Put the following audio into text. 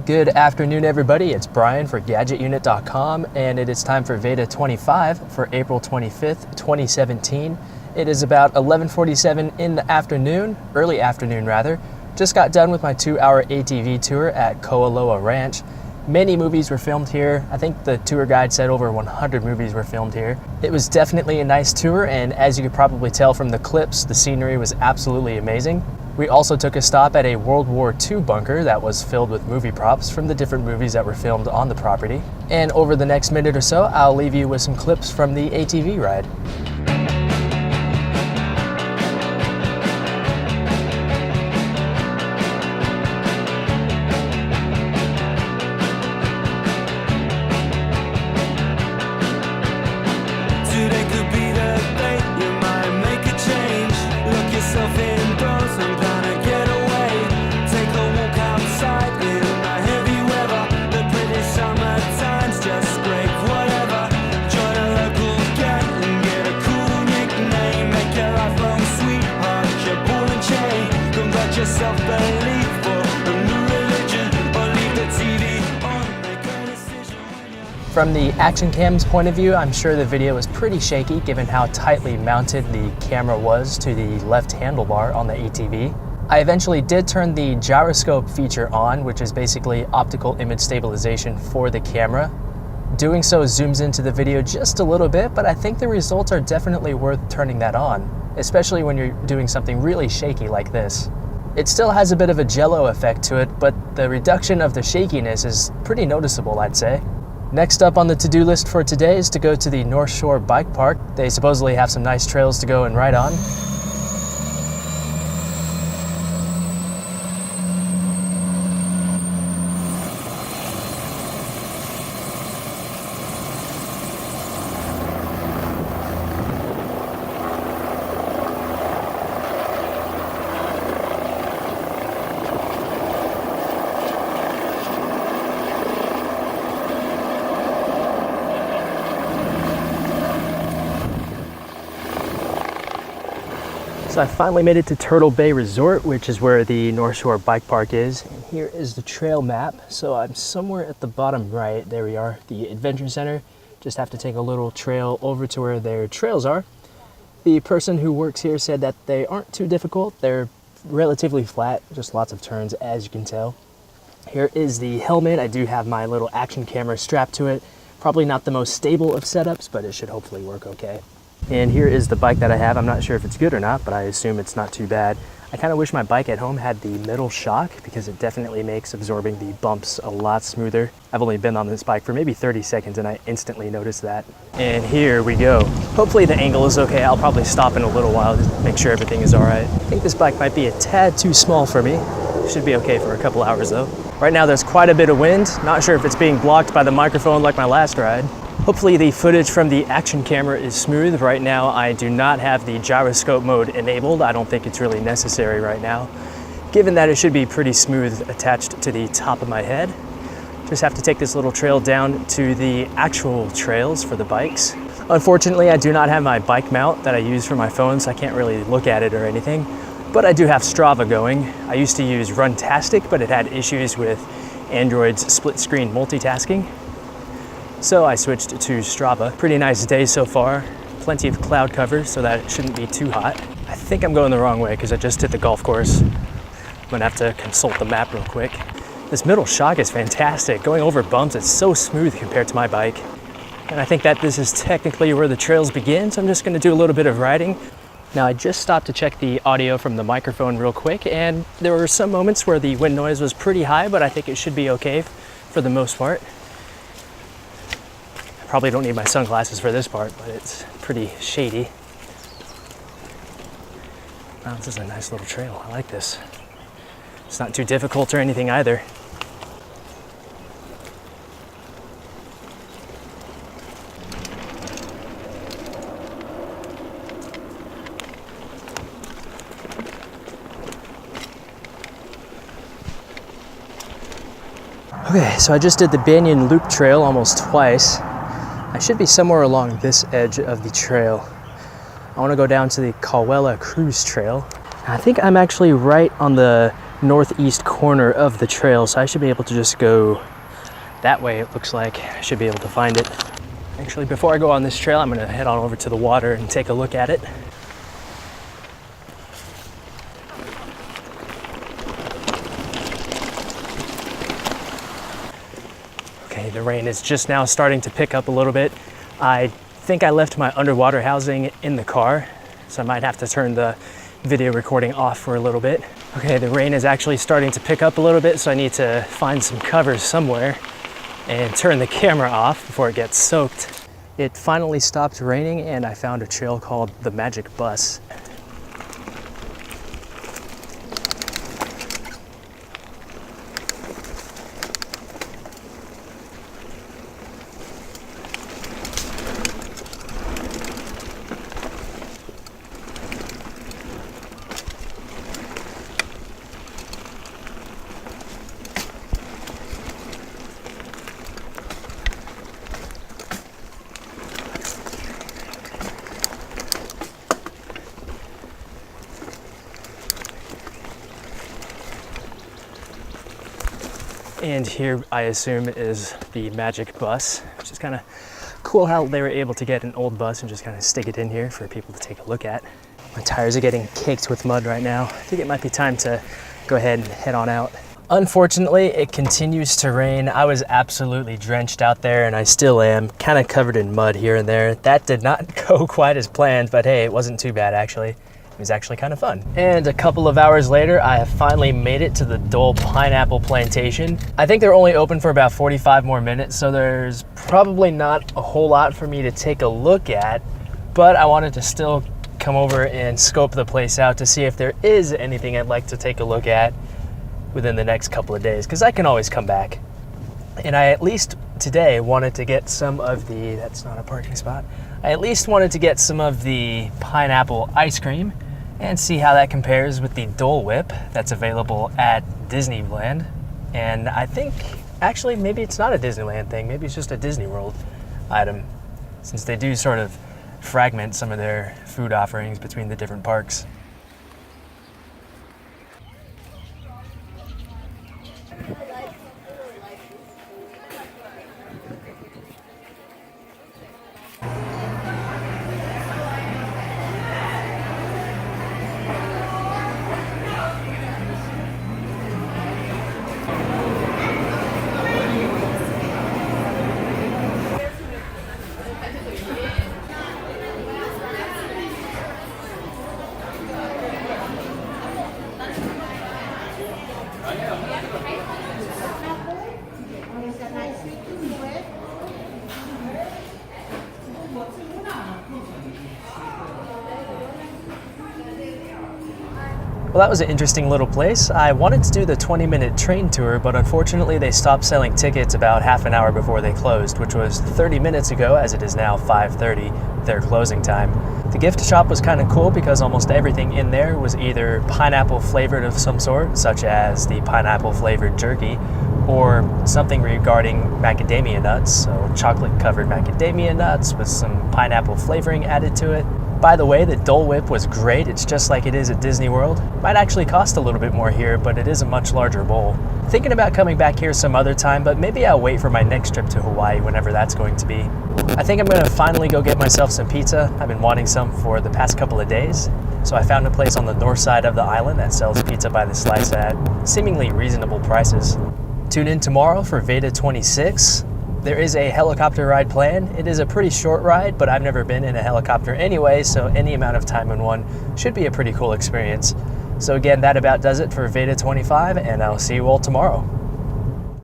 Good afternoon, everybody. It's Brian for GadgetUnit.com, and it is time for VEDA 25 for April 25th, 2017. It is about 11:47 in the afternoon, early afternoon rather. Just got done with my 2-hour ATV tour at Koaloa Ranch. Many movies were filmed here. I think the tour guide said over 100 movies were filmed here. It was definitely a nice tour, and as you could probably tell from the clips, the scenery was absolutely amazing. We also took a stop at a World War II bunker that was filled with movie props from the different movies that were filmed on the property. And over the next minute or so, I'll leave you with some clips from the ATV ride. Today could be the day you might make a change. Look yourself indoors and plan to get away. Take a walk outside in the heavy weather. The British summer times just scrape whatever. Join a local gang and get a cool nickname. Make your lifelong sweetheart your ball and chain. Convert your self-belief for a new religion, or leave the TV on. Make a decision. From the action cam's point of view, I'm sure the video was pretty shaky given how tightly mounted the camera was to the left handlebar on the ATV. I eventually did turn the gyroscope feature on, which is basically optical image stabilization for the camera. Doing so zooms into the video just a little bit, but I think the results are definitely worth turning that on, especially when you're doing something really shaky like this. It still has a bit of a jello effect to it, but the reduction of the shakiness is pretty noticeable, I'd say. Next up on the to-do list for today is to go to the North Shore Bike Park. They supposedly have some nice trails to go and ride on. So I finally made it to Turtle Bay Resort, which is where the North Shore Bike Park is. And here is the trail map. So I'm somewhere at the bottom right. There we are, the Adventure Center. Just have to take a little trail over to where their trails are. The person who works here said that they aren't too difficult. They're relatively flat, just lots of turns, as you can tell. Here is the helmet. I do have my little action camera strapped to it. Probably not the most stable of setups, but it should hopefully work okay. And here is the bike that I have. I'm not sure if it's good or not, but I assume it's not too bad. I kind of wish my bike at home had the middle shock because it definitely makes absorbing the bumps a lot smoother. I've only been on this bike for maybe 30 seconds and I instantly noticed that. And here we go. Hopefully the angle is okay. I'll probably stop in a little while to make sure everything is all right. I think this bike might be a tad too small for me. Should be okay for a couple hours though. Right now there's quite a bit of wind. Not sure if it's being blocked by the microphone like my last ride. Hopefully the footage from the action camera is smooth. Right now I do not have the gyroscope mode enabled. I don't think it's really necessary right now, given that it should be pretty smooth attached to the top of my head. Just have to take this little trail down to the actual trails for the bikes. Unfortunately, I do not have my bike mount that I use for my phone, so I can't really look at it or anything, but I do have Strava going. I used to use Runtastic, but it had issues with Android's split screen multitasking. So I switched to Strava. Pretty nice day so far. Plenty of cloud cover so that it shouldn't be too hot. I think I'm going the wrong way because I just hit the golf course. I'm gonna have to consult the map real quick. This middle shock is fantastic. Going over bumps, it's so smooth compared to my bike. And I think that this is technically where the trails begin, so I'm just gonna do a little bit of riding. Now I just stopped to check the audio from the microphone real quick, and there were some moments where the wind noise was pretty high, but I think it should be okay for the most part. Probably don't need my sunglasses for this part, but it's pretty shady. Wow, this is a nice little trail. I like this. It's not too difficult or anything either. Okay, so I just did the Banyan Loop Trail almost twice. I should be somewhere along this edge of the trail. I want to go down to the Kawela Cruise Trail. I think I'm actually right on the northeast corner of the trail, so I should be able to just go that way. It looks like I should be able to find it. Actually, before I go on this trail, I'm gonna head on over to the water and take a look at it. Okay, the rain is just now starting to pick up a little bit. I think I left my underwater housing in the car, so I might have to turn the video recording off for a little bit. Okay, the rain is actually starting to pick up a little bit, so I need to find some cover somewhere and turn the camera off before it gets soaked. It finally stopped raining and I found a trail called the Magic Bus. And here, I assume, is the Magic Bus, which is kind of cool how they were able to get an old bus and just kind of stick it in here for people to take a look at. My tires are getting caked with mud right now. I think it might be time to go ahead and head on out. Unfortunately, it continues to rain. I was absolutely drenched out there, and I still am, kind of covered in mud here and there. That did not go quite as planned, but hey, it wasn't too bad actually. It was actually kind of fun. And a couple of hours later, I have finally made it to the Dole pineapple plantation. I think they're only open for about 45 more minutes, so there's probably not a whole lot for me to take a look at, but I wanted to still come over and scope the place out to see if there is anything I'd like to take a look at within the next couple of days, because I can always come back. And I at least today wanted to get some of the, that's not a parking spot, I at least wanted to get some of the pineapple ice cream and see how that compares with the Dole Whip that's available at Disneyland. And I think, actually, maybe it's not a Disneyland thing, maybe it's just a Disney World item, since they do sort of fragment some of their food offerings between the different parks. Well, that was an interesting little place. I wanted to do the 20-minute train tour, but unfortunately they stopped selling tickets about half an hour before they closed, which was 30 minutes ago, as it is now 5:30, their closing time. The gift shop was kind of cool because almost everything in there was either pineapple flavored of some sort, such as the pineapple flavored jerky, or something regarding macadamia nuts, so chocolate covered macadamia nuts with some pineapple flavoring added to it. By the way, the Dole Whip was great. It's just like it is at Disney World. Might actually cost a little bit more here, but it is a much larger bowl. Thinking about coming back here some other time, but maybe I'll wait for my next trip to Hawaii, whenever that's going to be. I think I'm gonna finally go get myself some pizza. I've been wanting some for the past couple of days. So I found a place on the north side of the island that sells pizza by the slice at seemingly reasonable prices. Tune in tomorrow for VEDA 26. There is a helicopter ride planned. It is a pretty short ride, but I've never been in a helicopter anyway, so any amount of time in one should be a pretty cool experience. So again, that about does it for VEDA 25, and I'll see you all tomorrow.